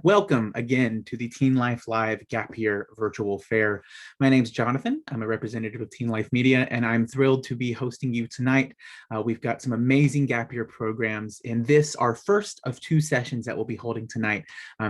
Welcome again to the TeenLife Live Gap Year Virtual Fair. My name is Jonathan. I'm a representative of TeenLife Media, and I'm thrilled to be hosting you tonight. We've got some amazing Gap Year programs in this, our first of two sessions that we'll be holding tonight.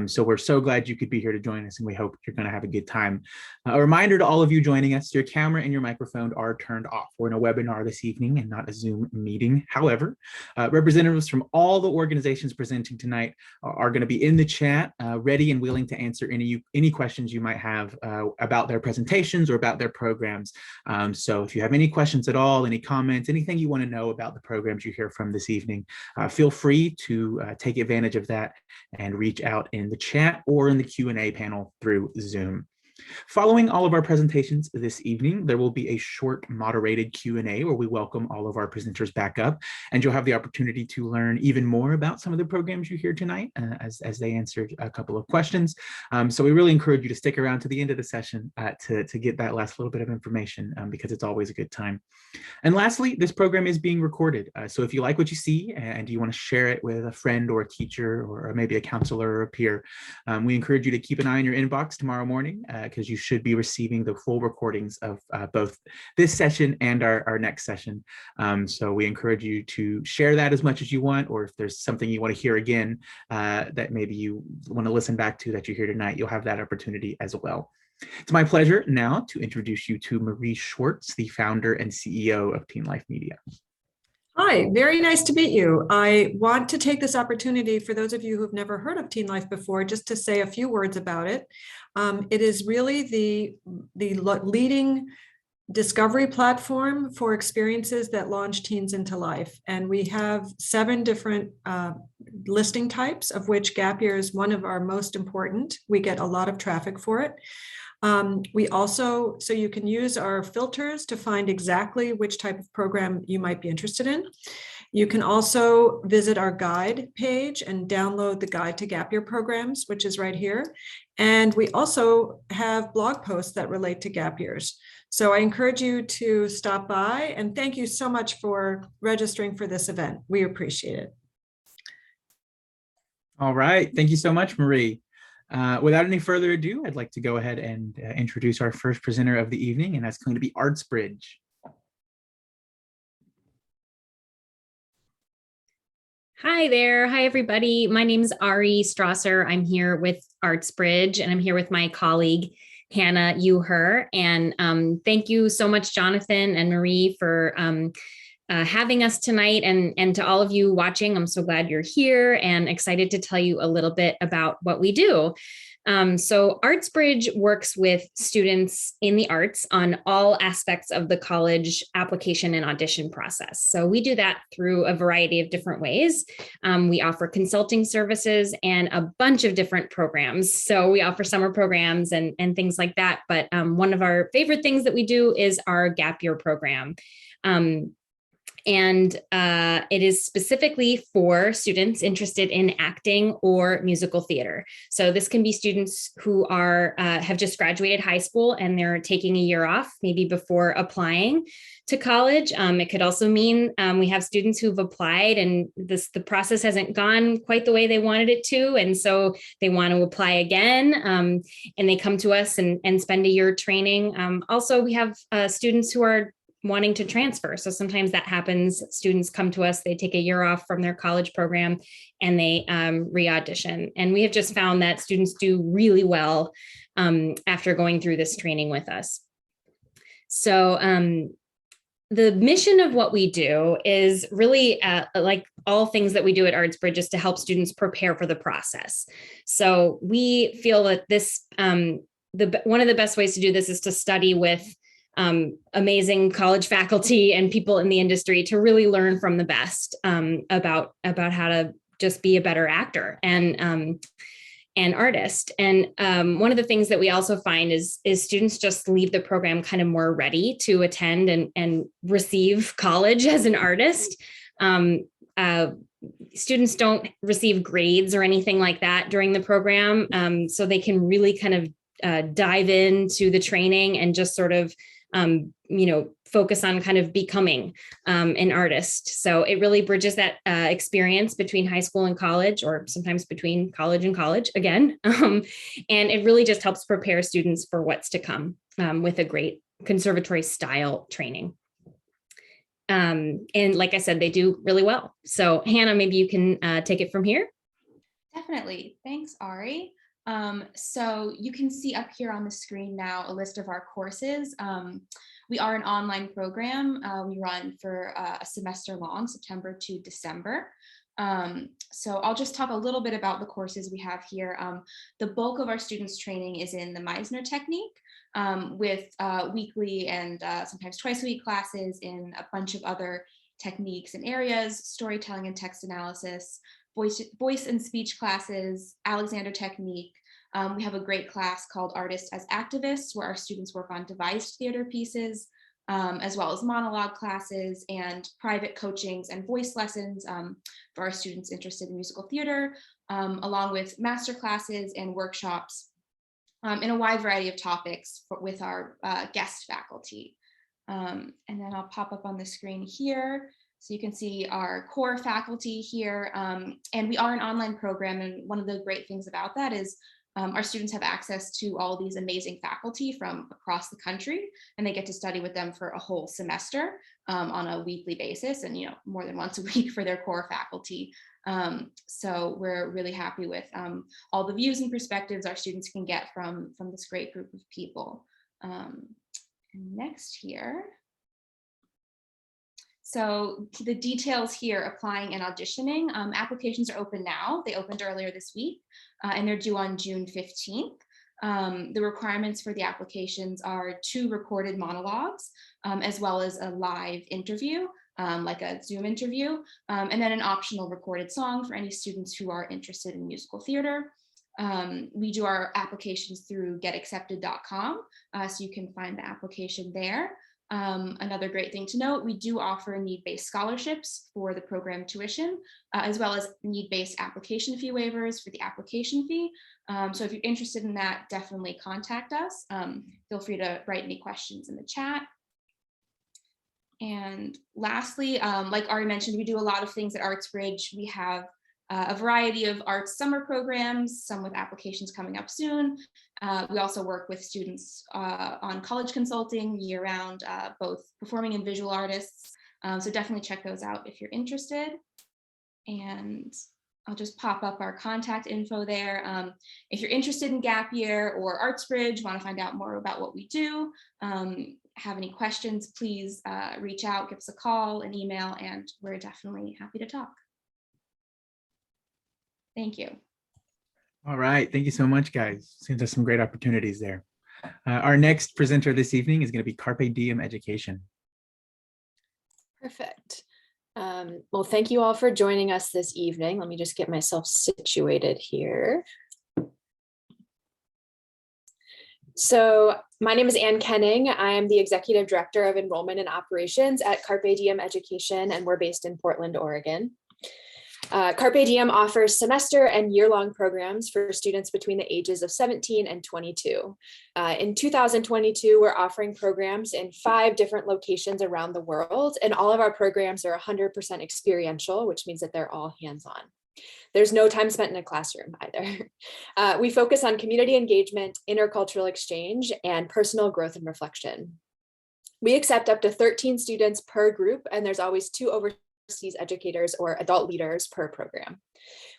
So we're so glad you could be here to join us, and we hope you're going to have a good time. A reminder to all of you joining us, your camera and your microphone are turned off. We're in a webinar this evening and not a Zoom meeting. However, representatives from all the organizations presenting tonight are going to be in the chat, ready and willing to answer any questions you might have about their presentations or about their programs. So if you have any questions at all, any comments, anything you want to know about the programs you hear from this evening, feel free to take advantage of that and reach out in the chat or in the Q&A panel through Zoom. Following all of our presentations this evening, there will be a short moderated Q&A where we welcome all of our presenters back up, and you'll have the opportunity to learn even more about some of the programs you hear tonight as they answered a couple of questions. So we really encourage you to stick around to the end of the session to get that last little bit of information because it's always a good time. And lastly, this program is being recorded. So if you like what you see and you want to share it with a friend or a teacher or maybe a counselor or a peer, we encourage you to keep an eye on your inbox tomorrow morning because you should be receiving the full recordings of both this session and our next session. So we encourage you to share that as much as you want, or if there's something you want to hear again that maybe you want to listen back to that you hear tonight, you'll have that opportunity as well. It's my pleasure now to introduce you to Marie Schwartz, the founder and CEO of TeenLife Media. Hi, very nice to meet you. I want to take this opportunity for those of you who've never heard of TeenLife before, just to say a few words about it. It is really the leading discovery platform for experiences that launch teens into life. And we have 7 different listing types, of which gap year is one of our most important. We get a lot of traffic for it. We also, so you can use our filters to find exactly which type of program you might be interested in. You can also visit our guide page and download the guide to gap year programs, which is right here. And we also have blog posts that relate to gap years. So I encourage you to stop by, and thank you so much for registering for this event. We appreciate it. All right, thank you so much, Marie. Without any further ado, I'd like to go ahead and introduce our first presenter of the evening, and that's going to be ArtsBridge. Hi there. Hi, everybody. My name is Ari Strasser. I'm here with ArtsBridge, and I'm here with my colleague, Hannah Yu-Her. And thank you so much, Jonathan and Marie, for having us tonight, and to all of you watching. I'm so glad you're here and excited to tell you a little bit about what we do. So ArtsBridge works with students in the arts on all aspects of the college application and audition process. So we do that through a variety of different ways. We offer consulting services and a bunch of different programs. So we offer summer programs and things like that. But one of our favorite things that we do is our gap year program. And it is specifically for students interested in acting or musical theater. So this can be students who are have just graduated high school and they're taking a year off, maybe before applying to college. It could also mean we have students who've applied and the process hasn't gone quite the way they wanted it to, and so they want to apply again, and they come to us and spend a year training. Also, we have students who are wanting to transfer. So sometimes that happens. Students come to us, they take a year off from their college program and they re-audition. And we have just found that students do really well after going through this training with us. So the mission of what we do is really like all things that we do at ArtsBridge is to help students prepare for the process. So we feel that this, one of the best ways to do this is to study with amazing college faculty and people in the industry to really learn from the best about how to just be a better actor and artist. And one of the things that we also find is students just leave the program kind of more ready to attend and receive college as an artist. Students don't receive grades or anything like that during the program, so they can really kind of dive into the training and just sort of focus on kind of becoming an artist. So it really bridges that experience between high school and college, or sometimes between college and college again. And it really just helps prepare students for what's to come with a great conservatory style training. And like I said, they do really well. So Hannah, maybe you can take it from here. Definitely. Thanks, Ari. So you can see up here on the screen now a list of our courses. We are an online program. We run for a semester long, September to December. So I'll just talk a little bit about the courses we have here. The bulk of our students' training is in the Meisner technique, with weekly and sometimes twice a week classes in a bunch of other techniques and areas: storytelling and text analysis, voice and speech classes, Alexander technique. We have a great class called Artists as Activists, where our students work on devised theater pieces, as well as monologue classes and private coachings and voice lessons for our students interested in musical theater, along with master classes and workshops in a wide variety of topics with our guest faculty. And then I'll pop up on the screen here. So you can see our core faculty here, and we are an online program. And one of the great things about that is our students have access to all these amazing faculty from across the country, and they get to study with them for a whole semester on a weekly basis, and more than once a week for their core faculty. So we're really happy with all the views and perspectives our students can get from this great group of people. And next here. So the details here: applying and auditioning. Applications are open now. They opened earlier this week, and they're due on June 15th. The requirements for the applications are 2 recorded monologues, as well as a live interview, like a Zoom interview, and then an optional recorded song for any students who are interested in musical theater. We do our applications through getaccepted.com, so you can find the application there. Another great thing to note: we do offer need-based scholarships for the program tuition, as well as need-based application fee waivers for the application fee. So if you're interested in that, definitely contact us. Feel free to write any questions in the chat. And lastly, like Ari mentioned, we do a lot of things at ArtsBridge. We have a variety of arts summer programs, some with applications coming up soon. We also work with students on college consulting year-round, both performing and visual artists. So definitely check those out if you're interested. And I'll just pop up our contact info there. If you're interested in Gap Year or ArtsBridge, want to find out more about what we do, have any questions, please reach out, give us a call, an email, and we're definitely happy to talk. Thank you. All right. Thank you so much, guys. Seems like some great opportunities there. Our next presenter this evening is going to be Carpe Diem Education. Perfect. Well, thank you all for joining us this evening. Let me just get myself situated here. So my name is Ann Kenning. I am the Executive Director of Enrollment and Operations at Carpe Diem Education, and we're based in Portland, Oregon. Carpe Diem offers semester and year-long programs for students between the ages of 17 and 22. In 2022, we're offering programs in 5 different locations around the world, and all of our programs are 100% experiential, which means that they're all hands-on. There's no time spent in a classroom either. We focus on community engagement, intercultural exchange, and personal growth and reflection. We accept up to 13 students per group, and there's always 2 overseas educators or adult leaders per program.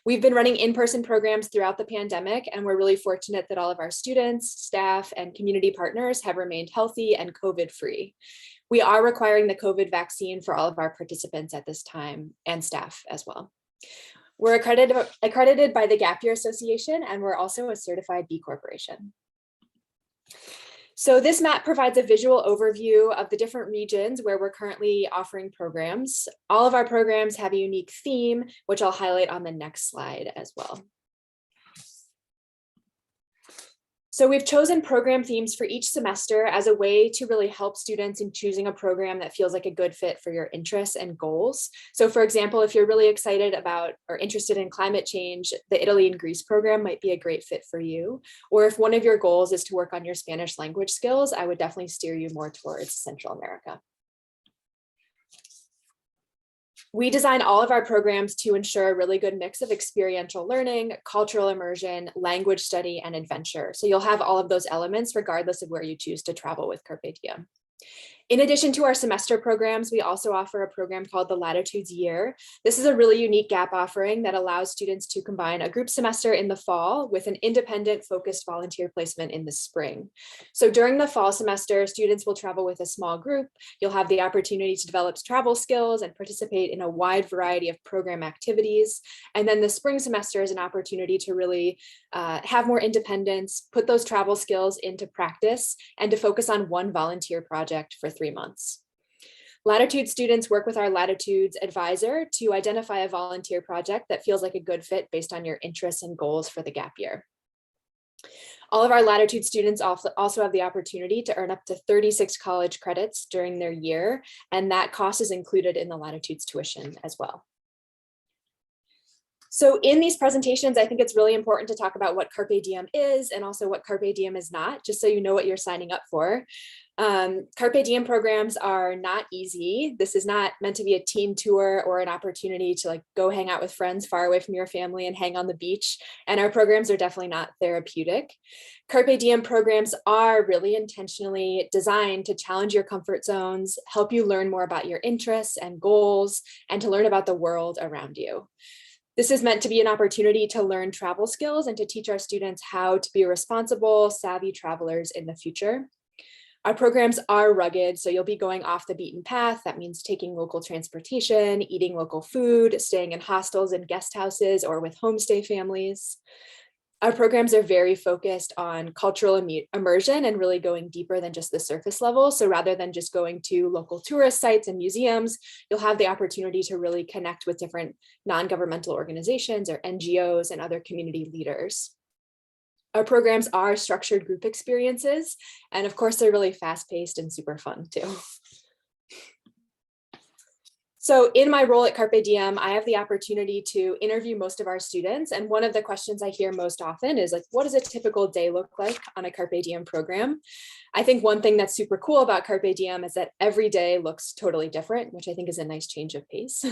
We've been running in-person programs throughout the pandemic, and we're really fortunate that all of our students, staff, and community partners have remained healthy and COVID-free. We are requiring the COVID vaccine for all of our participants at this time, and staff as well. We're accredited by the Gap Year Association, and we're also a certified B Corporation. So this map provides a visual overview of the different regions where we're currently offering programs. All of our programs have a unique theme, which I'll highlight on the next slide as well. So we've chosen program themes for each semester as a way to really help students in choosing a program that feels like a good fit for your interests and goals. So for example, if you're really excited about or interested in climate change, the Italy and Greece program might be a great fit for you. Or if one of your goals is to work on your Spanish language skills, I would definitely steer you more towards Central America. We design all of our programs to ensure a really good mix of experiential learning, cultural immersion, language study, and adventure. So you'll have all of those elements regardless of where you choose to travel with Carpe Diem. In addition to our semester programs, we also offer a program called the Latitudes Year. This is a really unique gap offering that allows students to combine a group semester in the fall with an independent focused volunteer placement in the spring. So during the fall semester, students will travel with a small group. You'll have the opportunity to develop travel skills and participate in a wide variety of program activities. And then the spring semester is an opportunity to really have more independence, put those travel skills into practice, and to focus on one volunteer project for 3 months. Latitude students work with our Latitudes advisor to identify a volunteer project that feels like a good fit based on your interests and goals for the gap year. All of our Latitude students also have the opportunity to earn up to 36 college credits during their year, and that cost is included in the Latitudes tuition as well. So in these presentations, I think it's really important to talk about what Carpe Diem is and also what Carpe Diem is not, just so you know what you're signing up for. Carpe Diem programs are not easy. This is not meant to be a teen tour or an opportunity to like go hang out with friends far away from your family and hang on the beach. And our programs are definitely not therapeutic. Carpe Diem programs are really intentionally designed to challenge your comfort zones, help you learn more about your interests and goals, and to learn about the world around you. This is meant to be an opportunity to learn travel skills and to teach our students how to be responsible, savvy travelers in the future. Our programs are rugged, so you'll be going off the beaten path. That means taking local transportation, eating local food, staying in hostels and guest houses or with homestay families. Our programs are very focused on cultural immersion and really going deeper than just the surface level. So rather than just going to local tourist sites and museums, you'll have the opportunity to really connect with different non-governmental organizations or NGOs and other community leaders. Our programs are structured group experiences, and of course, they're really fast-paced and super fun too. So in my role at Carpe Diem, I have the opportunity to interview most of our students. And one of the questions I hear most often is like, what does a typical day look like on a Carpe Diem program? I think one thing that's super cool about Carpe Diem is that every day looks totally different, which I think is a nice change of pace.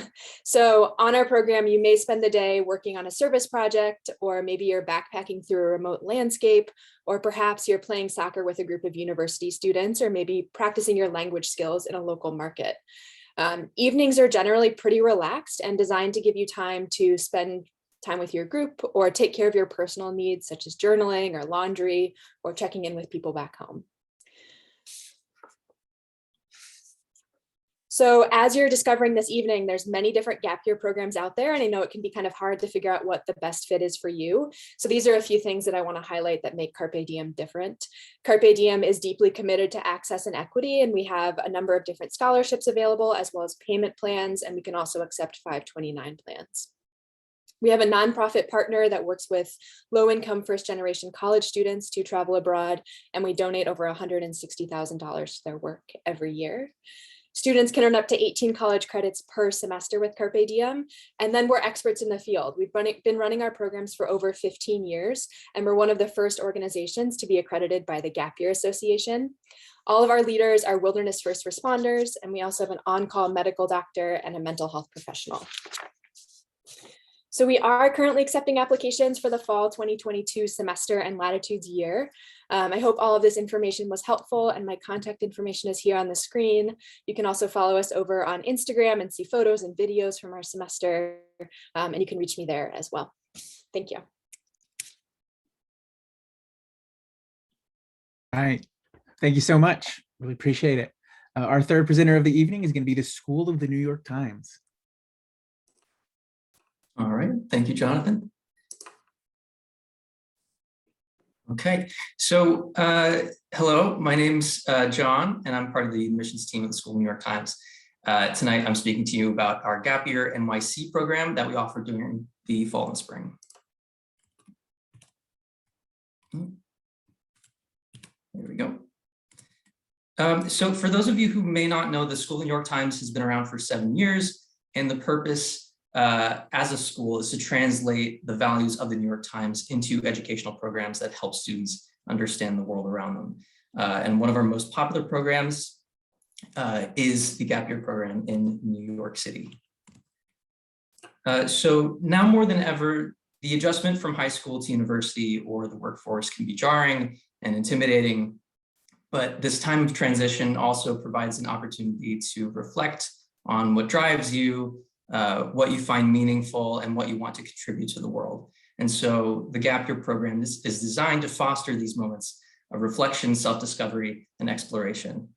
So on our program, you may spend the day working on a service project, or maybe you're backpacking through a remote landscape, or perhaps you're playing soccer with a group of university students, or maybe practicing your language skills in a local market. Evenings are generally pretty relaxed and designed to give you time to spend time with your group or take care of your personal needs, such as journaling or laundry or checking in with people back home. So as you're discovering this evening, there's many different gap year programs out there, and I know it can be kind of hard to figure out what the best fit is for you. So these are a few things that I want to highlight that make Carpe Diem different. Carpe Diem is deeply committed to access and equity, and we have a number of different scholarships available, as well as payment plans, and we can also accept 529 plans. We have a nonprofit partner that works with low-income first-generation college students to travel abroad, and we donate over $160,000 to their work every year. Students can earn up to 18 college credits per semester with Carpe Diem, and then we're experts in the field. We've been running our programs for over 15 years, and we're one of the first organizations to be accredited by the Gap Year Association. All of our leaders are wilderness first responders, and we also have an on-call medical doctor and a mental health professional. So we are currently accepting applications for the fall 2022 semester and Latitudes year. I hope all of this information was helpful, and my contact information is here on the screen. You can also follow us over on Instagram and see photos and videos from our semester, and you can reach me there as well. Thank you. All right. Thank you so much. Really appreciate it. Our third presenter of the evening is going to be the School of the New York Times. All right, thank you, Jonathan. Okay, so hello, my name's John, and I'm part of the admissions team at the School of the New York Times. Tonight, I'm speaking to you about our Gap Year NYC program that we offer during the fall and spring. There we go. So for those of you who may not know, the School of the New York Times has been around for 7 years, and the purpose as a school is to translate the values of the New York Times into educational programs that help students understand the world around them. And one of our most popular programs is the Gap Year program in New York City. So now more than ever, the adjustment from high school to university or the workforce can be jarring and intimidating, but this time of transition also provides an opportunity to reflect on what drives you, what you find meaningful, and what you want to contribute to the world. And so the Gap Year program is designed to foster these moments of reflection, self-discovery, and exploration.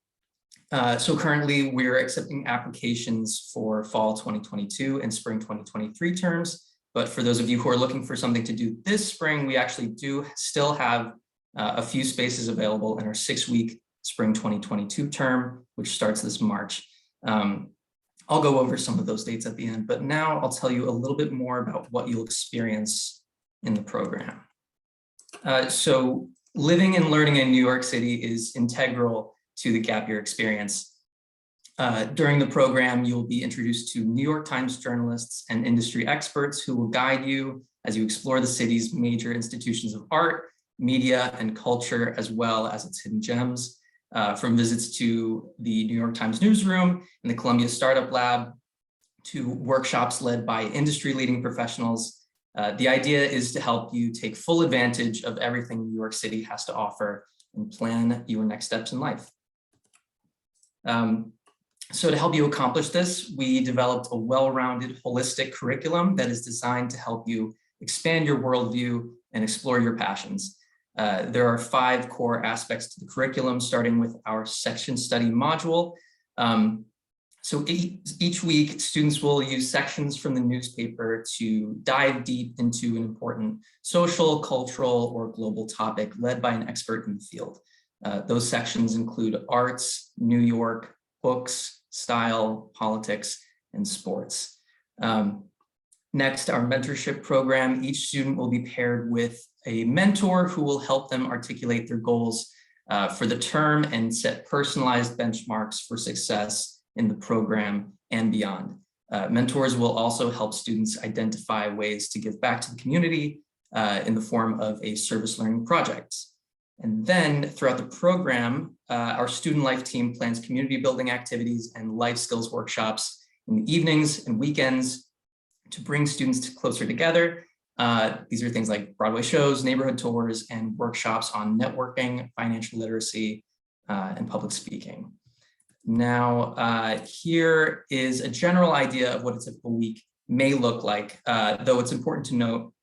So currently we're accepting applications for fall 2022 and spring 2023 terms. But for those of you who are looking for something to do this spring, we actually do still have a few spaces available in our 6-week spring 2022 term, which starts this March. I'll go over some of those dates at the end, but now I'll tell you a little bit more about what you'll experience in the program. So living and learning in New York City is integral to the Gap Year experience. During the program, you'll be introduced to New York Times journalists and industry experts who will guide you as you explore the city's major institutions of art, media, and culture, as well as its hidden gems. From visits to the New York Times newsroom and the Columbia Startup Lab to workshops led by industry-leading professionals. The idea is to help you take full advantage of everything New York City has to offer and plan your next steps in life. So to help you accomplish this, we developed a well-rounded, holistic curriculum that is designed to help you expand your worldview and explore your passions. There are 5 core aspects to the curriculum, starting with our section study module. So each week, students will use sections from the newspaper to dive deep into an important social, cultural, or global topic led by an expert in the field. Those sections include arts, New York, books, style, politics, and sports. Next, our mentorship program. Each student will be paired with a mentor who will help them articulate their goals for the term and set personalized benchmarks for success in the program and beyond. Mentors will also help students identify ways to give back to the community in the form of a service learning project. And then throughout the program, our student life team plans community building activities and life skills workshops in the evenings and weekends to bring students closer together. These are things like Broadway shows, neighborhood tours, and workshops on networking, financial literacy, and public speaking. Now, here is a general idea of what a typical week may look like, though it's important to note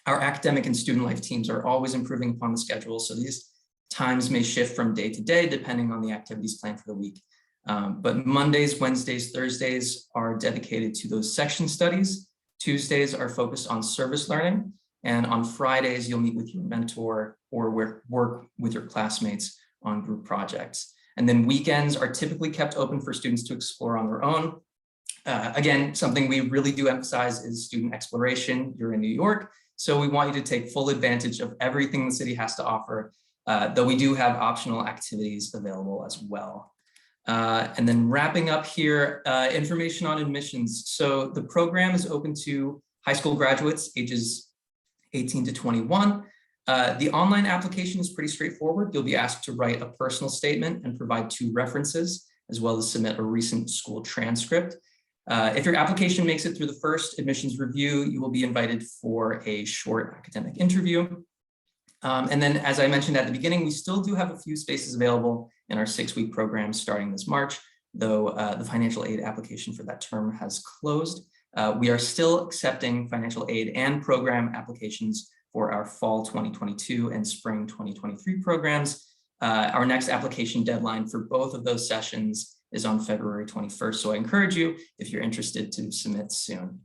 our academic and student life teams are always improving upon the schedule, so these times may shift from day to day depending on the activities planned for the week. But Mondays, Wednesdays, Thursdays are dedicated to those section studies. Tuesdays are focused on service learning, and on Fridays, you'll meet with your mentor or work with your classmates on group projects. And then weekends are typically kept open for students to explore on their own. Again, something we really do emphasize is student exploration. You're in New York, so we want you to take full advantage of everything the city has to offer, though we do have optional activities available as well. And then wrapping up here, information on admissions. So the program is open to high school graduates ages 18 to 21. The online application is pretty straightforward. You'll be asked to write a personal statement and provide 2 references, as well as submit a recent school transcript. If your application makes it through the first admissions review, you will be invited for a short academic interview. And then, as I mentioned at the beginning, we still do have a few spaces available in our 6-week program starting this March, though the financial aid application for that term has closed. We are still accepting financial aid and program applications for our fall 2022 and spring 2023 programs. Our next application deadline for both of those sessions is on February 21st. So I encourage you, if you're interested, to submit soon.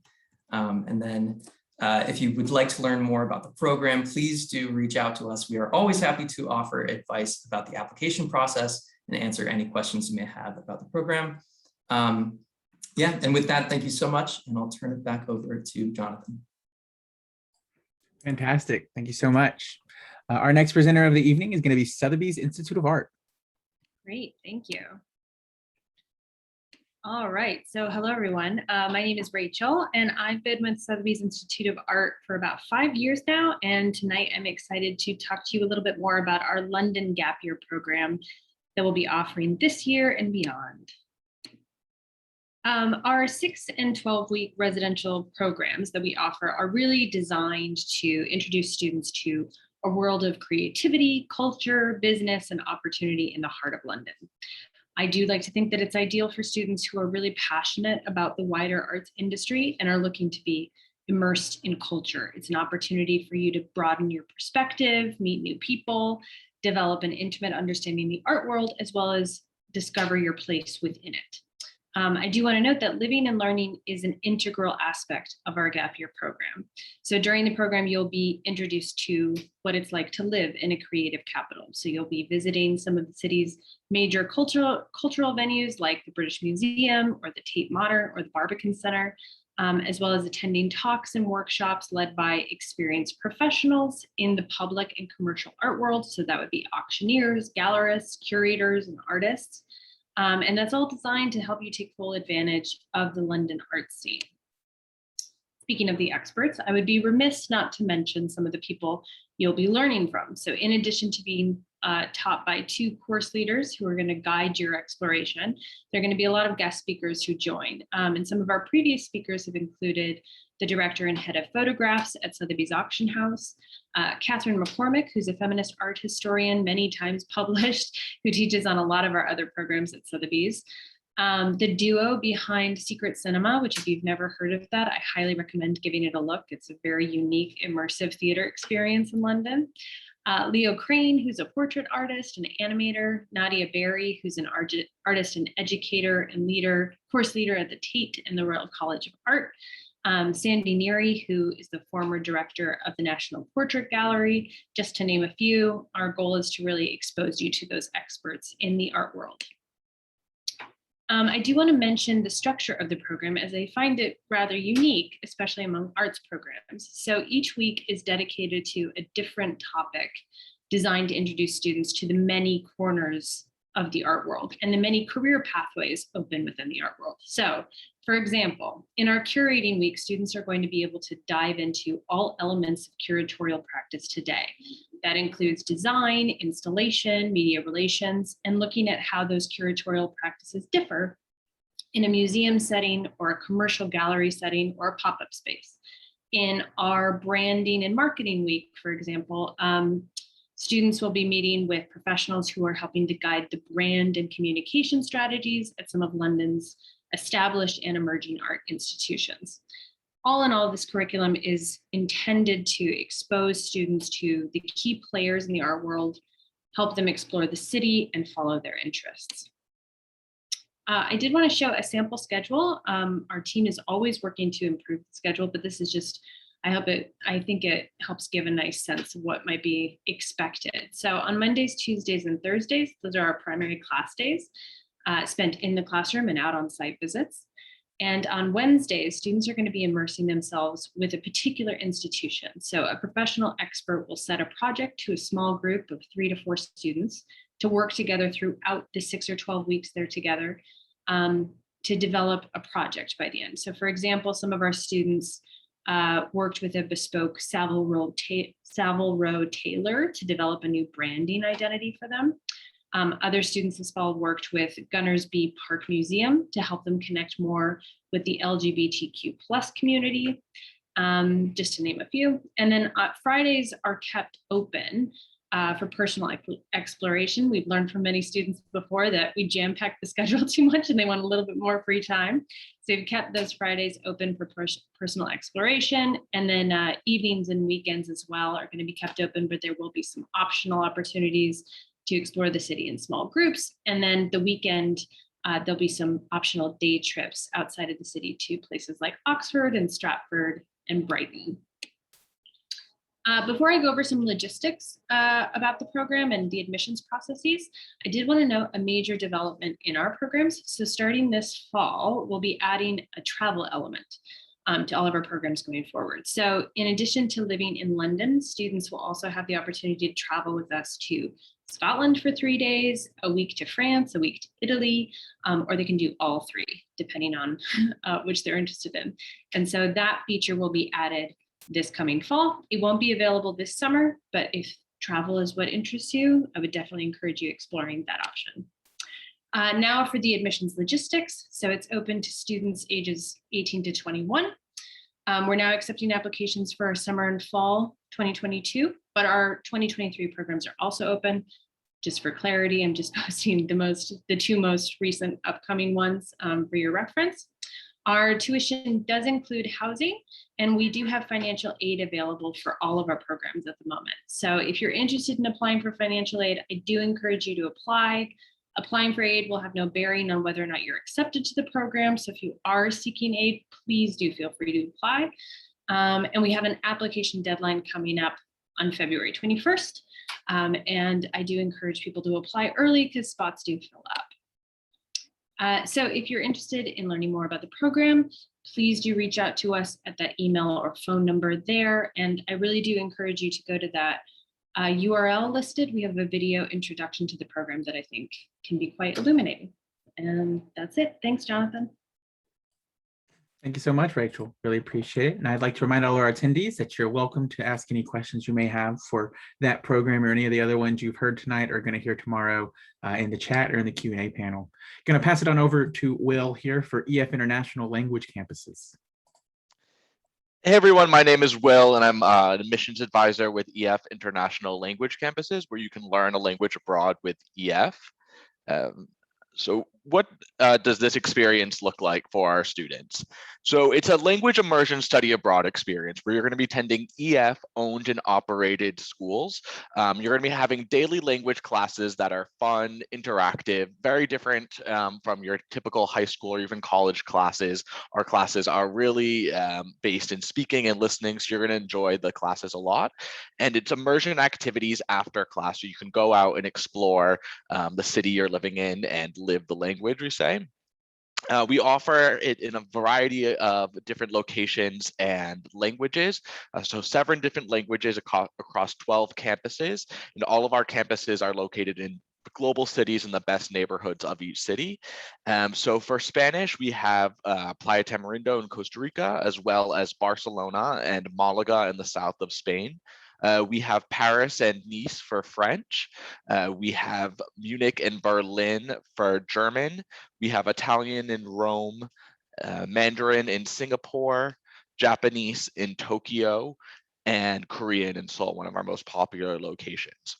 And then if you would like to learn more about the program, please do reach out to us. We are always happy to offer advice about the application process and answer any questions you may have about the program. Yeah, and with that, thank you so much. And I'll turn it back over to Jonathan. Fantastic. Thank you so much. Our next presenter of the evening is going to be Sothebys Institute of Art. Great, thank you. All right, so hello everyone. My name is Rachel and I've been with Sothebys Institute of Art for about 5 years now. And tonight I'm excited to talk to you a little bit more about our London Gap Year program that we'll be offering this year and beyond. Our 6 and 12-week residential programs that we offer are really designed to introduce students to a world of creativity, culture, business, and opportunity in the heart of London. I do like to think that it's ideal for students who are really passionate about the wider arts industry and are looking to be immersed in culture. It's an opportunity for you to broaden your perspective, meet new people, develop an intimate understanding of the art world, as well as discover your place within it. I do want to note that living and learning is an integral aspect of our gap year program. So during the program, you'll be introduced to what it's like to live in a creative capital. So you'll be visiting some of the city's major cultural venues like the British Museum or the Tate Modern or the Barbican Center, as well as attending talks and workshops led by experienced professionals in the public and commercial art world. So that would be auctioneers, gallerists, curators, and artists. And that's all designed to help you take full advantage of the London art scene. Speaking of the experts, I would be remiss not to mention some of the people you'll be learning from. So in addition to being taught by 2 course leaders who are going to guide your exploration, there are going to be a lot of guest speakers who join. And some of our previous speakers have included the director and head of photographs at Sothebys Auction House, Catherine McCormick, who's a feminist art historian, many times published, who teaches on a lot of our other programs at Sotheby's. The duo behind Secret Cinema, which if you've never heard of that, I highly recommend giving it a look. It's a very unique, immersive theater experience in London. Leo Crane, who's a portrait artist and animator, Nadia Berry, who's an artist and educator and course leader at the Tate and the Royal College of Art, Sandy Neary, who is the former director of the National Portrait Gallery, just to name a few. Our goal is to really expose you to those experts in the art world. I do want to mention the structure of the program as I find it rather unique, especially among arts programs. So each week is dedicated to a different topic designed to introduce students to the many corners of the art world and the many career pathways open within the art world. So, for example, in our curating week, students are going to be able to dive into all elements of curatorial practice today. That includes design, installation, media relations, and looking at how those curatorial practices differ in a museum setting or a commercial gallery setting or a pop-up space. In our branding and marketing week, for example, students will be meeting with professionals who are helping to guide the brand and communication strategies at some of London's established and emerging art institutions. All in all, this curriculum is intended to expose students to the key players in the art world, help them explore the city and follow their interests. I did want to show a sample schedule. Our team is always working to improve the schedule, but this is just, I think it helps give a nice sense of what might be expected. So on Mondays, Tuesdays, and Thursdays, those are our primary class days, spent in the classroom and out on site visits. And on Wednesdays, students are going to be immersing themselves with a particular institution. So a professional expert will set a project to a small group of 3 to 4 students to work together throughout the 6 or 12 weeks they're together to develop a project by the end. So for example, some of our students worked with a bespoke Savile Row tailor to develop a new branding identity for them. Other students this fall worked with Gunnersby Park Museum to help them connect more with the LGBTQ+ community, just to name a few. And then Fridays are kept open for personal exploration. We've learned from many students before that we jam-pack the schedule too much and they want a little bit more free time. So we've kept those Fridays open for personal exploration. And then evenings and weekends as well are going to be kept open, but there will be some optional opportunities to explore the city in small groups. And then the weekend, there'll be some optional day trips outside of the city to places like Oxford and Stratford and Brighton. Before I go over some logistics about the program and the admissions processes, I did want to note a major development in our programs. So starting this fall, we'll be adding a travel element to all of our programs going forward. So in addition to living in London, students will also have the opportunity to travel with us to Scotland for 3 days, a week to France, a week to Italy, or they can do all 3, depending on which they're interested in. And so that feature will be added this coming fall. It won't be available this summer, but if travel is what interests you, I would definitely encourage you exploring that option. Now for the admissions logistics. So it's open to students ages 18 to 21. We're now accepting applications for our summer and fall 2022, but our 2023 programs are also open. Just for clarity, I'm just posting the two most recent upcoming ones for your reference. Our tuition does include housing, and we do have financial aid available for all of our programs at the moment. So if you're interested in applying for financial aid, I do encourage you to apply. Applying for aid will have no bearing on whether or not you're accepted to the program. So if you are seeking aid, please do feel free to apply. And we have an application deadline coming up on February 21st. And I do encourage people to apply early because spots do fill up. So if you're interested in learning more about the program, please do reach out to us at that email or phone number there. And I really do encourage you to go to that URL listed. We have a video introduction to the program that I think can be quite illuminating. And that's it. Thanks, Jonathan. Thank you so much, Rachel. Really appreciate it. And I'd like to remind all our attendees that you're welcome to ask any questions you may have for that program or any of the other ones you've heard tonight or going to hear tomorrow in the chat or in the Q&A panel. Going to pass it on over to Will here for EF International Language Campuses. Hey everyone, my name is Will and I'm an admissions advisor with EF International Language Campuses, where you can learn a language abroad with EF. So what does this experience look like for our students? So it's a language immersion study abroad experience where you're going to be attending EF owned and operated schools. You're going to be having daily language classes that are fun, interactive, very different from your typical high school or even college classes. Our classes are really based in speaking and listening, so you're going to enjoy the classes a lot. And it's immersion activities after class, so you can go out and explore the city you're living in and live the language, we say. We offer it in a variety of different locations and languages. So 7 different languages across 12 campuses, and all of our campuses are located in global cities in the best neighborhoods of each city. So for Spanish, we have Playa Tamarindo in Costa Rica, as well as Barcelona and Malaga in the south of Spain. We have Paris and Nice for French. We have Munich and Berlin for German. We have Italian in Rome, Mandarin in Singapore, Japanese in Tokyo, and Korean in Seoul, one of our most popular locations.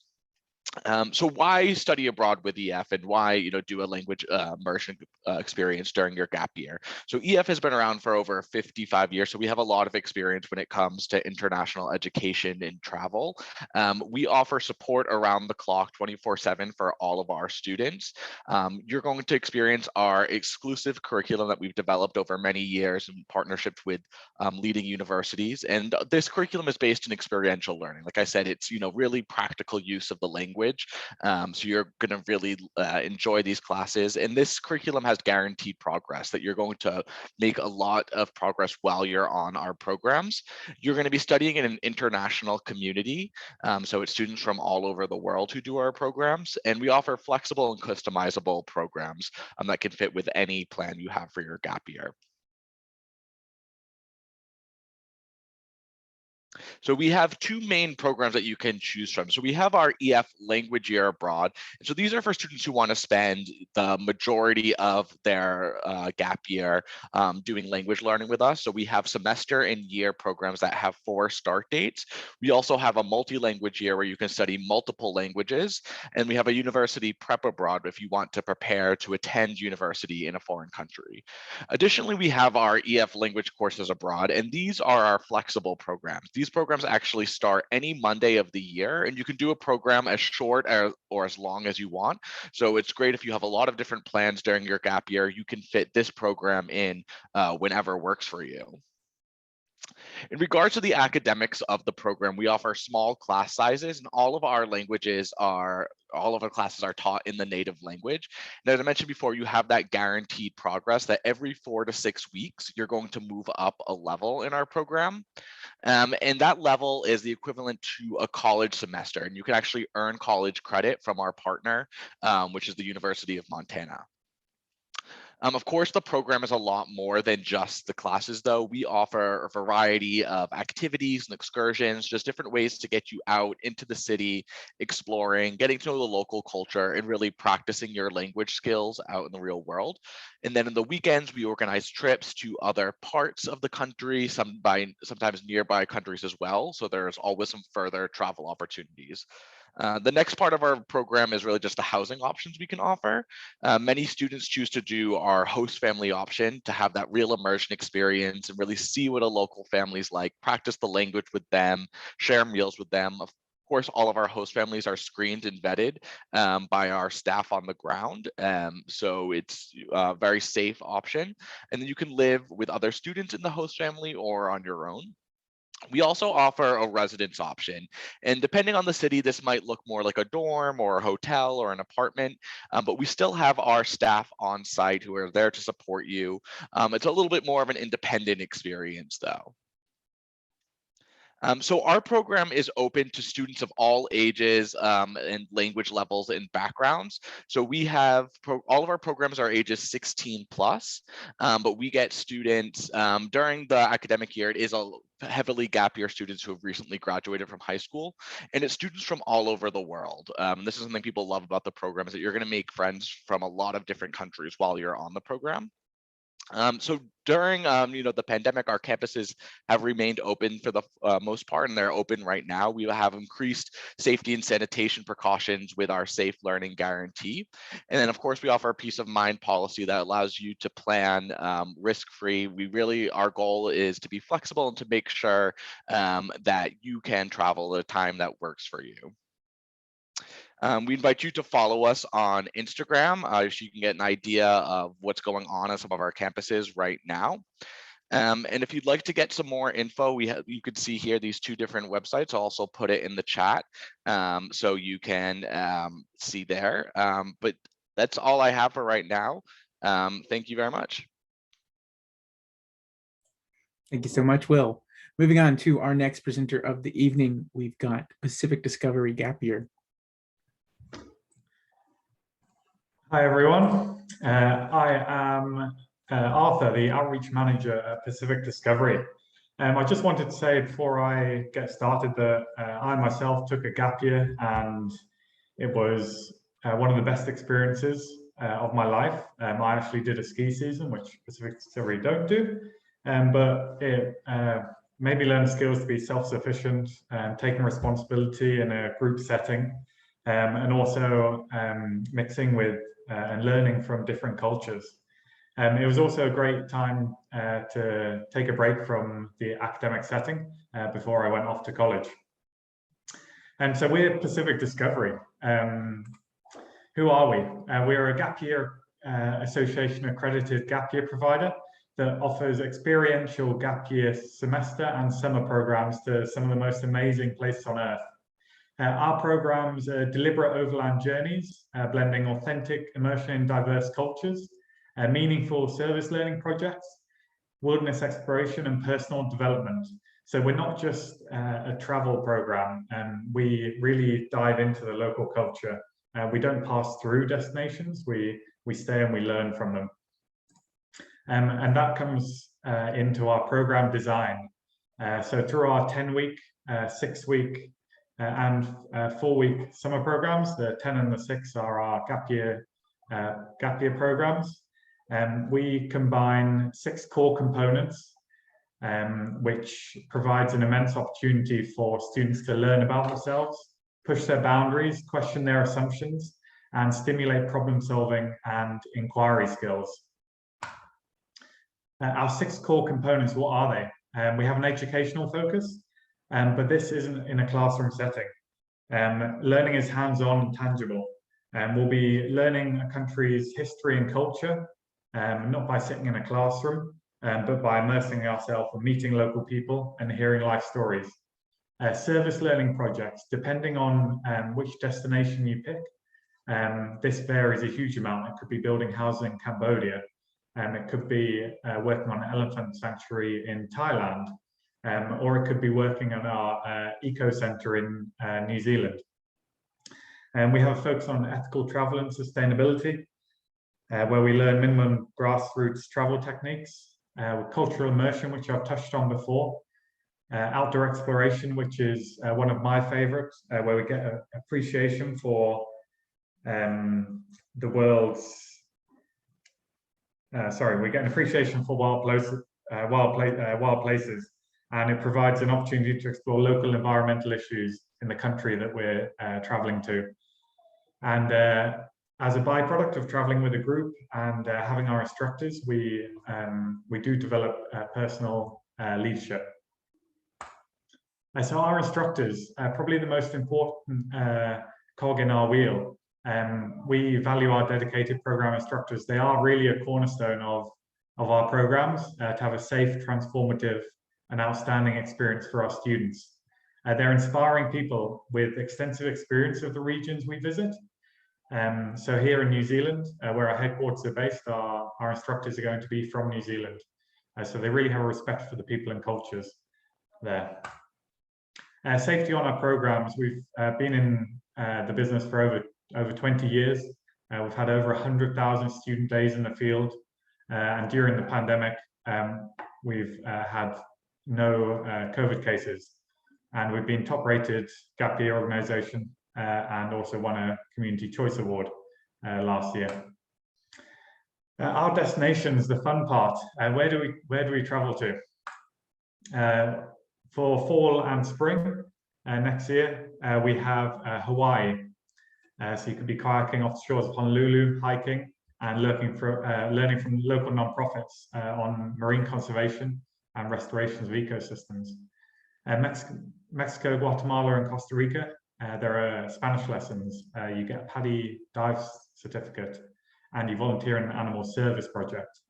So why study abroad with EF, and why do a language immersion experience during your gap year? So EF has been around for over 55 years, so we have a lot of experience when it comes to international education and travel. We offer support around the clock 24/7 for all of our students. You're going to experience our exclusive curriculum that we've developed over many years in partnership with leading universities, and this curriculum is based in experiential learning. Like I said, it's really practical use of the language. So you're going to really enjoy these classes, and this curriculum has guaranteed progress, that you're going to make a lot of progress while you're on our programs. You're going to be studying in an international community, so it's students from all over the world who do our programs, and we offer flexible and customizable programs that can fit with any plan you have for your gap year. So we have 2 main programs that you can choose from. So we have our EF Language Year Abroad. And so these are for students who want to spend the majority of their gap year doing language learning with us. So we have semester and year programs that have 4 start dates. We also have a multi-language year where you can study multiple languages. And we have a university prep abroad if you want to prepare to attend university in a foreign country. Additionally, we have our EF language courses abroad, and these are our flexible programs. These programs actually start any Monday of the year, and you can do a program as short or as long as you want. So it's great if you have a lot of different plans during your gap year, you can fit this program in whenever works for you. In regards to the academics of the program, we offer small class sizes, and all of our classes are taught in the native language. And as I mentioned before, you have that guaranteed progress that every 4 to 6 weeks, you're going to move up a level in our program. And that level is the equivalent to a college semester. And you can actually earn college credit from our partner, which is the University of Montana. Of course, the program is a lot more than just the classes, though. We offer a variety of activities and excursions, just different ways to get you out into the city, exploring, getting to know the local culture, and really practicing your language skills out in the real world. And then in the weekends, we organize trips to other parts of the country, sometimes nearby countries as well. So there's always some further travel opportunities. The next part of our program is really just the housing options we can offer. Many students choose to do our host family option to have that real immersion experience and really see what a local family's like, practice the language with them, share meals with them. Of course, all of our host families are screened and vetted by our staff on the ground. So it's a very safe option. And then you can live with other students in the host family or on your own. We also offer a residence option, and depending on the city, this might look more like a dorm or a hotel or an apartment, but we still have our staff on site who are there to support you. It's a little bit more of an independent experience, though. So our program is open to students of all ages and language levels and backgrounds. So we have all of our programs are ages 16 plus, but we get students during the academic year. It is a heavily gap year students who have recently graduated from high school, and it's students from all over the world. This is something people love about the program, is that you're going to make friends from a lot of different countries while you're on the program. So during the pandemic, our campuses have remained open for the most part, and they're open right now. We have increased safety and sanitation precautions with our safe learning guarantee. And then of course, we offer a peace of mind policy that allows you to plan risk-free. Our goal is to be flexible and to make sure that you can travel at a time that works for you. We invite you to follow us on Instagram so you can get an idea of what's going on at some of our campuses right now. And if you'd like to get some more info, you could see here these two different websites. I'll also put it in the chat so you can see there. But that's all I have for right now. Thank you very much. Thank you so much, Will. Moving on to our next presenter of the evening, we've got Pacific Discovery Gap Year. Hi, everyone. I am Arthur, the Outreach Manager at Pacific Discovery. I just wanted to say before I get started that I myself took a gap year, and it was one of the best experiences of my life. I actually did a ski season, which Pacific Discovery don't do, but it made me learn skills to be self-sufficient, taking responsibility in a group setting, and also mixing with and learning from different cultures. It was also a great time to take a break from the academic setting before I went off to college. And so we're Pacific Discovery. Who are we? We're a gap year association accredited gap year provider that offers experiential gap year semester and summer programs to some of the most amazing places on earth. Our programs are deliberate overland journeys, blending authentic immersion in diverse cultures, meaningful service learning projects, wilderness exploration, and personal development. So we're not just a travel program, we really dive into the local culture. We don't pass through destinations, we stay and we learn from them. And that comes into our program design. So through our 10-week, 6-week, and 4-week summer programs, the 10 and the 6 are our gap year programs. We combine 6 core components, which provides an immense opportunity for students to learn about themselves, push their boundaries, question their assumptions, and stimulate problem solving and inquiry skills. Our 6 core components, what are they? We have an educational focus, but this isn't in a classroom setting. Learning is hands-on and tangible. We'll be learning a country's history and culture, not by sitting in a classroom, but by immersing ourselves and meeting local people and hearing life stories. Service learning projects, depending on which destination you pick, this varies a huge amount. It could be building houses in Cambodia, it could be working on an elephant sanctuary in Thailand, or it could be working on our eco center in New Zealand. And we have a focus on ethical travel and sustainability. where we learn minimum grassroots travel techniques, with cultural immersion, which I've touched on before, outdoor exploration, which is one of my favorites, where we get an appreciation for the world's, we get an appreciation for wild places, and it provides an opportunity to explore local environmental issues in the country that we're traveling to. And as a byproduct of traveling with a group and having our instructors, we do develop personal leadership. So our instructors are probably the most important cog in our wheel. We value our dedicated program instructors. They are really a cornerstone of our programs to have a safe, transformative, and outstanding experience for our students. They're inspiring people with extensive experience of the regions we visit. So here in New Zealand, where our headquarters are based, our instructors are going to be from New Zealand. So they really have a respect for the people and cultures there. Safety on our programs. We've been in the business for over 20 years. We've had over 100,000 student days in the field. And during the pandemic, we've had no COVID cases. And we've been top rated gap year organization and also won a Community Choice Award last year. Our destinations, the fun part. Where do we travel to? For fall and spring next year, we have Hawaii. So you could be kayaking off the shores of Honolulu, hiking, and learning from local nonprofits on marine conservation and restorations of ecosystems. Mexico, Guatemala, and Costa Rica, there are Spanish lessons. You get a PADI dive certificate, and you volunteer in an animal service project.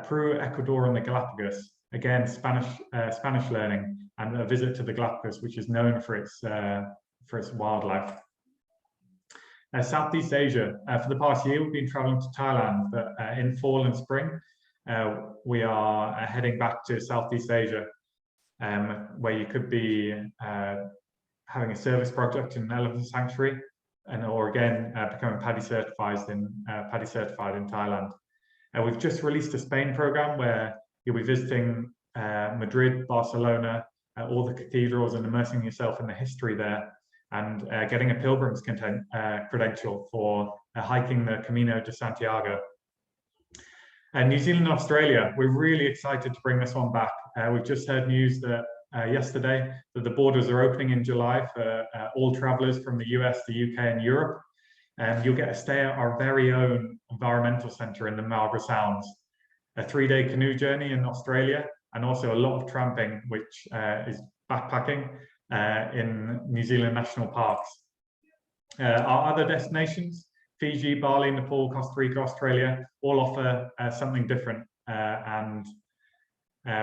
Peru, Ecuador, and the Galapagos, again, Spanish learning, and a visit to the Galapagos, which is known for its wildlife. Southeast Asia, for the past year, we've been traveling to Thailand, but in fall and spring, we are heading back to Southeast Asia, where you could be having a service project in an elephant sanctuary, or again, becoming PADI certified in Thailand. We've just released a Spain program where you'll be visiting Madrid, Barcelona, all the cathedrals, and immersing yourself in the history there, and getting a pilgrim's credential for hiking the Camino de Santiago. New Zealand and Australia, we're really excited to bring this one back. We've just heard news that yesterday that the borders are opening in July for all travelers from the US, the UK, and Europe. You'll get a stay at our very own environmental centre in the Marlborough Sounds, a 3-day canoe journey in Australia, and also a lot of tramping, which is backpacking in New Zealand national parks. Our other destinations, Fiji, Bali, Nepal, Costa Rica, Australia, all offer something different. And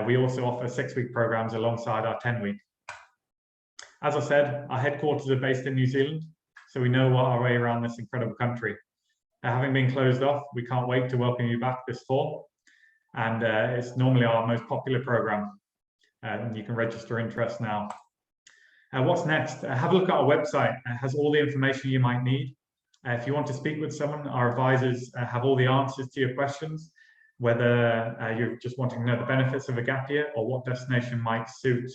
we also offer 6-week programs alongside our 10-week. As I said, our headquarters are based in New Zealand, so we know our way around this incredible country. Having been closed off, we can't wait to welcome you back this fall. And it's normally our most popular program. And you can register interest now. What's next? Have a look at our website. It has all the information you might need. If you want to speak with someone, our advisors have all the answers to your questions, whether you're just wanting to know the benefits of a gap year or what destination might suit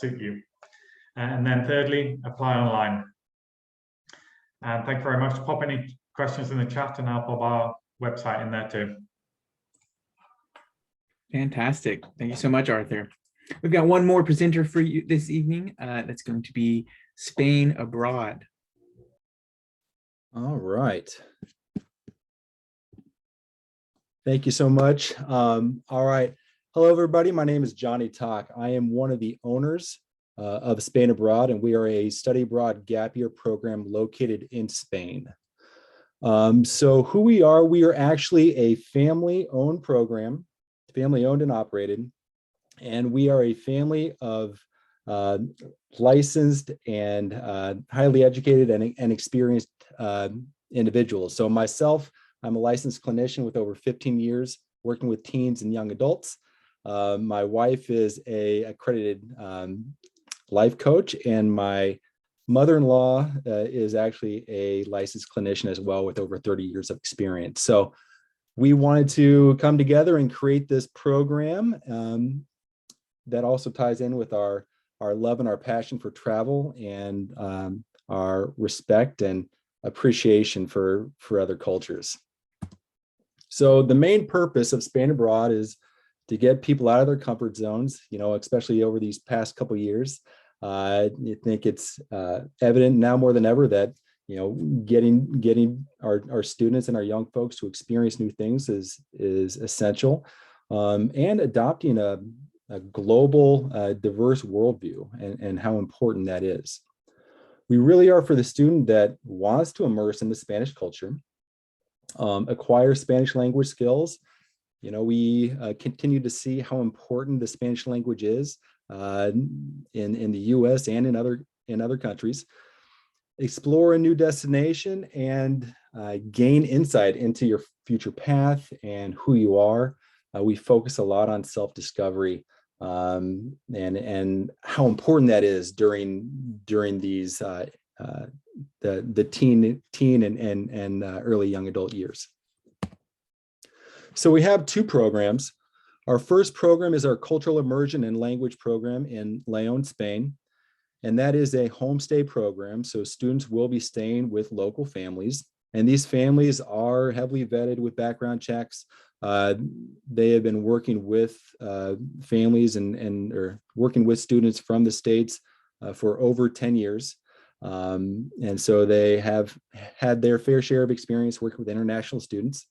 you. And then thirdly, apply online. And thank you very much. Pop any questions in the chat and I'll pop our website in there too. Fantastic. Thank you so much, Arthur. We've got one more presenter for you this evening. That's going to be Spain Abroad. All right. Thank you so much. All right. Hello, everybody. My name is Johnny Talk. I am one of the owners of Spain Abroad, and we are a study abroad gap year program located in Spain. So who we are actually a family-owned program, family-owned and operated, and we are a family of licensed and highly educated and experienced individuals. So myself, I'm a licensed clinician with over 15 years working with teens and young adults. My wife is a accredited life coach, and my mother-in-law is actually a licensed clinician as well with over 30 years of experience. So we wanted to come together and create this program that also ties in with our love and our passion for travel and our respect and appreciation for other cultures. So the main purpose of Spain Abroad is to get people out of their comfort zones, especially over these past couple of years. I think it's evident now more than ever that getting our students and our young folks to experience new things is essential, and adopting a global, diverse worldview and how important that is. We really are for the student that wants to immerse in the Spanish culture, acquire Spanish language skills. We continue to see how important the Spanish language is in the U.S. and in other countries. Explore a new destination and gain insight into your future path and who you are. We focus a lot on self-discovery and how important that is during these the teen and early young adult years. So we have two programs. Our first program is our Cultural Immersion and Language program in León, Spain. And that is a homestay program. So students will be staying with local families. And these families are heavily vetted with background checks. They have been working with families or working with students from the States for over 10 years. And so they have had their fair share of experience working with international students.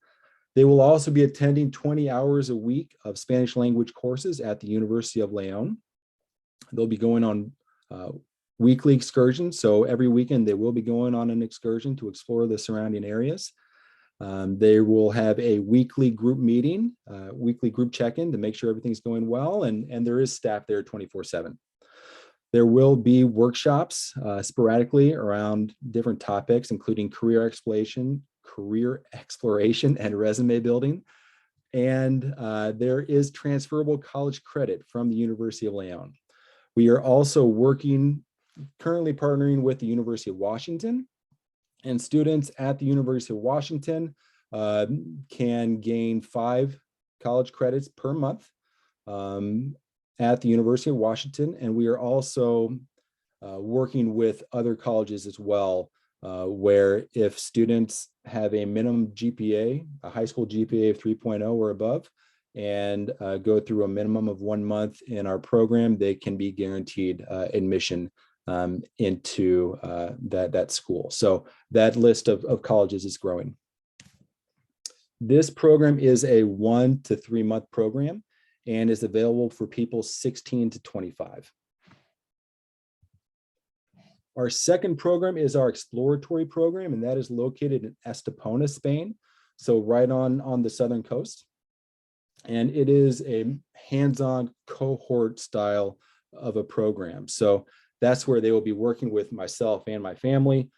They will also be attending 20 hours a week of Spanish language courses at the University of León. They'll be going on weekly excursions. So every weekend they will be going on an excursion to explore the surrounding areas. They will have a weekly group meeting, weekly group check-in to make sure everything's going well. And there is staff there 24/7. There will be workshops sporadically around different topics, including career exploration, and resume building. And there is transferable college credit from the University of León. We are also currently partnering with the University of Washington, and students at the University of Washington can gain 5 college credits per month at the University of Washington. And we are also working with other colleges as well, where if students have a minimum GPA, a high school GPA of 3.0 or above, and go through a minimum of 1 month in our program, they can be guaranteed admission into that school. So that list of colleges is growing. This program is a 1 to 3 month program and is available for people 16 to 25. Our second program is our exploratory program, and that is located in Estepona, Spain. So right on the southern coast. And it is a hands-on cohort style of a program. So that's where they will be working with myself and my family,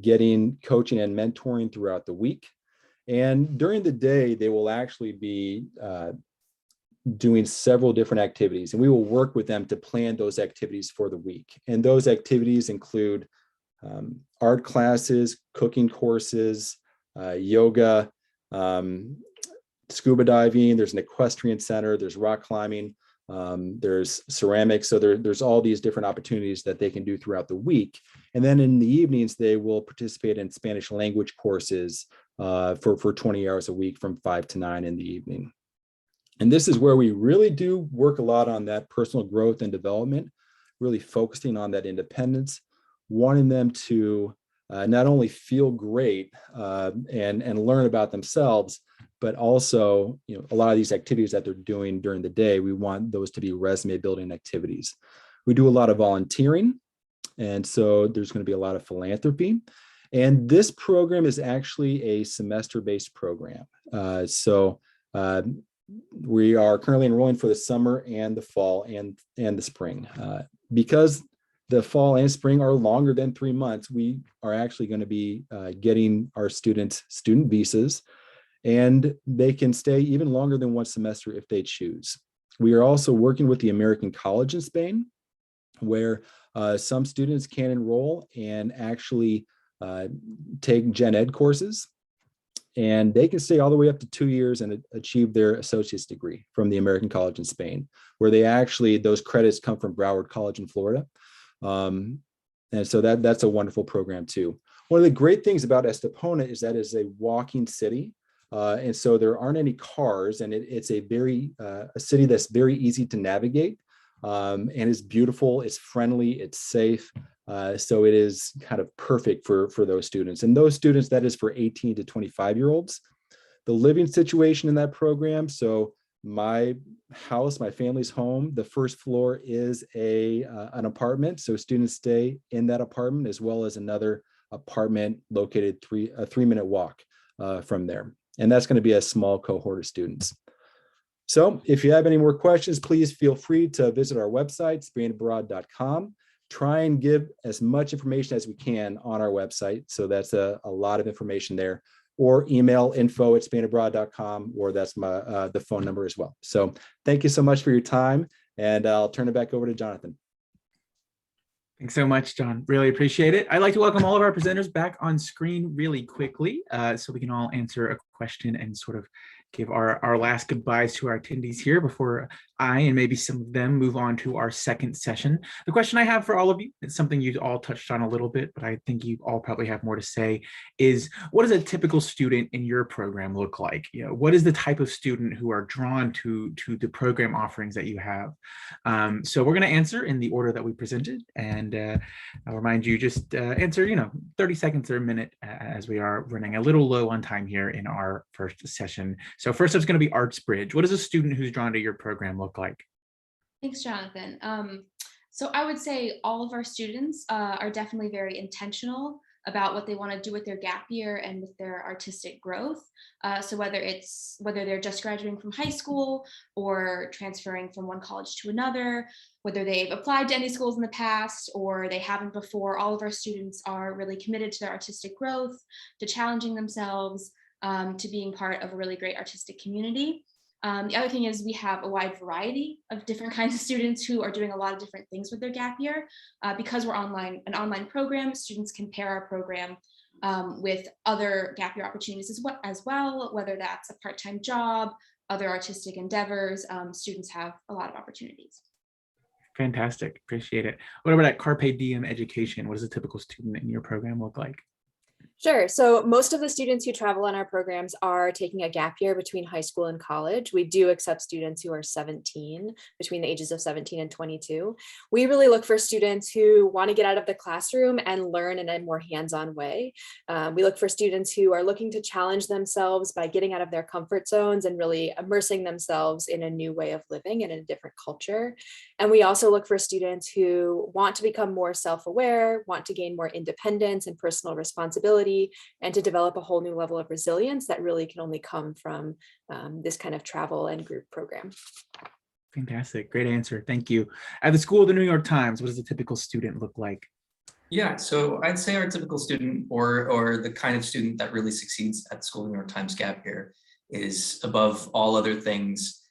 getting coaching and mentoring throughout the week. And during the day, they will actually be doing several different activities, and we will work with them to plan those activities for the week. And those activities include art classes, cooking courses, yoga, scuba diving, there's an equestrian center, there's rock climbing, there's ceramics. So there's all these different opportunities that they can do throughout the week. And then in the evenings, they will participate in Spanish language courses for 20 hours a week from 5 to 9 in the evening. And this is where we really do work a lot on that personal growth and development, really focusing on that independence, wanting them to not only feel great and learn about themselves, but also, a lot of these activities that they're doing during the day, we want those to be resume building activities. We do a lot of volunteering, and so there's going to be a lot of philanthropy. And this program is actually a semester-based program. We are currently enrolling for the summer and the fall and the spring. Because the fall and spring are longer than 3 months, we are actually going to be getting our students student visas, and they can stay even longer than 1 semester if they choose. We are also working with the American College in Spain, where some students can enroll and actually take gen ed courses. and they can stay all the way up to 2 years and achieve their associate's degree from the American College in Spain, where those credits come from Broward College in Florida. And so that's a wonderful program too. One of the great things about Estepona is that it's a walking city. And so there aren't any cars, and it's a city that's very easy to navigate, and it's beautiful, it's friendly, it's safe. So it is kind of perfect for those students. And those students, that is for 18 to 25-year-olds. The living situation in that program, so my house, my family's home, the first floor is an apartment. So students stay in that apartment, as well as another apartment located a 3-minute walk from there. And that's going to be a small cohort of students. So if you have any more questions, please feel free to visit our website, spainabroad.com. Try and give as much information as we can on our website. So that's a lot of information there. Or email info@spainabroad.com, or that's the phone number as well. So thank you so much for your time, and I'll turn it back over to Jonathan. Thanks so much, John. Really appreciate it. I'd like to welcome all of our presenters back on screen really quickly, so we can all answer a question and sort of give our last goodbyes to our attendees here before I and maybe some of them move on to our second session. The question I have for all of you, it's something you all touched on a little bit, but I think you all probably have more to say, is what does a typical student in your program look like? What is the type of student who are drawn to the program offerings that you have? So we're going to answer in the order that we presented, and I'll remind you, just answer 30 seconds or a minute, as we are running a little low on time here in our first session. So first up is going to be ArtsBridge. What does a student who's drawn to your program look like? Thanks, Jonathan. So I would say all of our students are definitely very intentional about what they want to do with their gap year and with their artistic growth. So whether they're just graduating from high school or transferring from one college to another, whether they've applied to any schools in the past or they haven't before, all of our students are really committed to their artistic growth, to challenging themselves, to being part of a really great artistic community. The other thing is we have a wide variety of different kinds of students who are doing a lot of different things with their gap year. Because we're an online program, students can pair our program with other gap year opportunities as well, whether that's a part-time job, other artistic endeavors. Students have a lot of opportunities. Fantastic, appreciate it. What about at Carpe Diem Education? What does a typical student in your program look like? Sure. So most of the students who travel on our programs are taking a gap year between high school and college. We do accept students who are 17, between the ages of 17 and 22. We really look for students who want to get out of the classroom and learn in a more hands-on way. We look for students who are looking to challenge themselves by getting out of their comfort zones and really immersing themselves in a new way of living and in a different culture. And we also look for students who want to become more self-aware, want to gain more independence and personal responsibility, and to develop a whole new level of resilience that really can only come from this kind of travel and group program. Fantastic, great answer, thank you. At the School of the New York Times, what does a typical student look like? Yeah, so I'd say our typical student, or the kind of student that really succeeds at the School of the New York Times gap year, is above all other things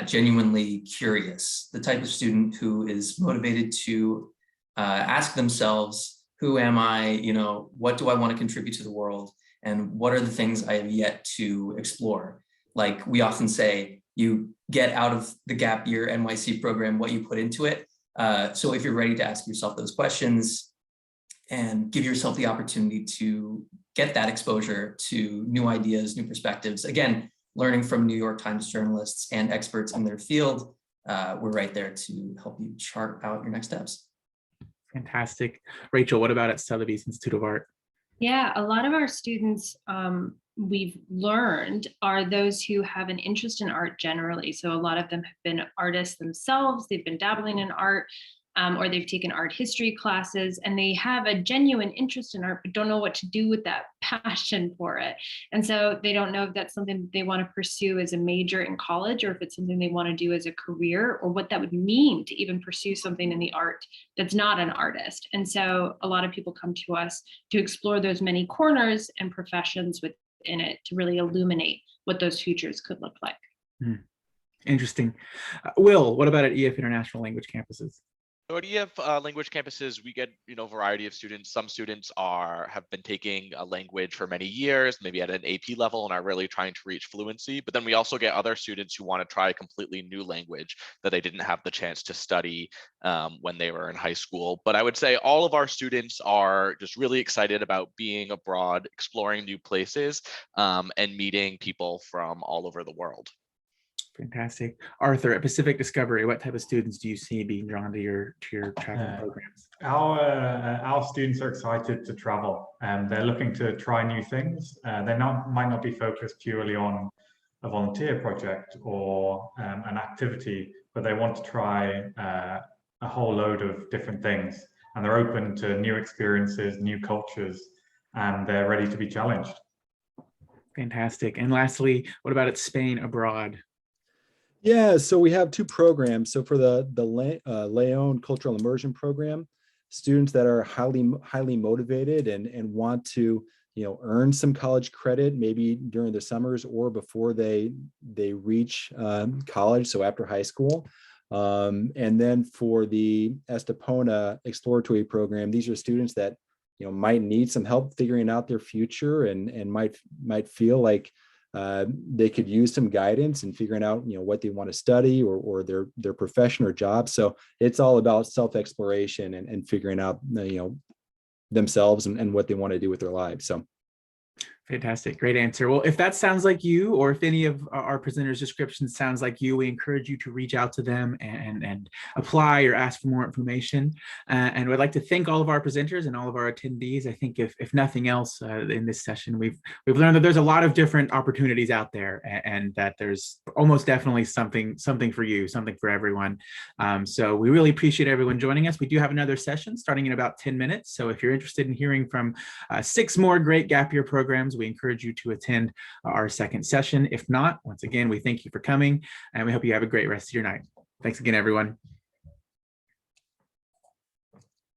genuinely curious. The type of student who is motivated to ask themselves, who am I? What do I want to contribute to the world? And what are the things I have yet to explore? Like we often say, you get out of the gap year NYC program what you put into it. So if you're ready to ask yourself those questions and give yourself the opportunity to get that exposure to new ideas, new perspectives, again, learning from New York Times journalists and experts in their field, we're right there to help you chart out your next steps. Fantastic. Rachel, what about at Sothebys Institute of Art? Yeah, a lot of our students we've learned are those who have an interest in art generally. So a lot of them have been artists themselves. They've been dabbling in art, or they've taken art history classes, and they have a genuine interest in art, but don't know what to do with that passion for it. And so they don't know if that's something that they want to pursue as a major in college, or if it's something they want to do as a career, or what that would mean to even pursue something in the art that's not an artist. And so a lot of people come to us to explore those many corners and professions within it to really illuminate what those futures could look like. Interesting. Will, what about at EF International Language Campuses? So at EF language campuses, we get a variety of students. Some students have been taking a language for many years, maybe at an AP level, and are really trying to reach fluency. But then we also get other students who want to try a completely new language that they didn't have the chance to study when they were in high school. But I would say all of our students are just really excited about being abroad, exploring new places, and meeting people from all over the world. Fantastic. Arthur, at Pacific Discovery, what type of students do you see being drawn to your travel programs? Our students are excited to travel, and they're looking to try new things. They might not be focused purely on a volunteer project or an activity, but they want to try a whole load of different things, and they're open to new experiences, new cultures, and they're ready to be challenged. Fantastic. And lastly, what about at Spain Abroad? Yeah, so we have two programs. So for the Leon Cultural Immersion Program, students that are highly motivated and want to earn some college credit, maybe during the summers or before they reach college, so after high school. And then for the Estepona Exploratory Program, these are students that might need some help figuring out their future and might feel like they could use some guidance in figuring out what they want to study or their profession or job. So it's all about self-exploration and figuring out themselves and what they want to do with their lives. So fantastic. Great answer. Well, if that sounds like you, or if any of our presenters' descriptions sounds like you, we encourage you to reach out to them and apply or ask for more information. And we'd like to thank all of our presenters and all of our attendees. I think if nothing else in this session, we've learned that there's a lot of different opportunities out there, and that there's almost definitely something for you, something for everyone. So we really appreciate everyone joining us. We do have another session starting in about 10 minutes. So if you're interested in hearing from 6 more great gap year programs, we encourage you to attend our second session. If not, once again, we thank you for coming, and we hope you have a great rest of your night. Thanks again, everyone.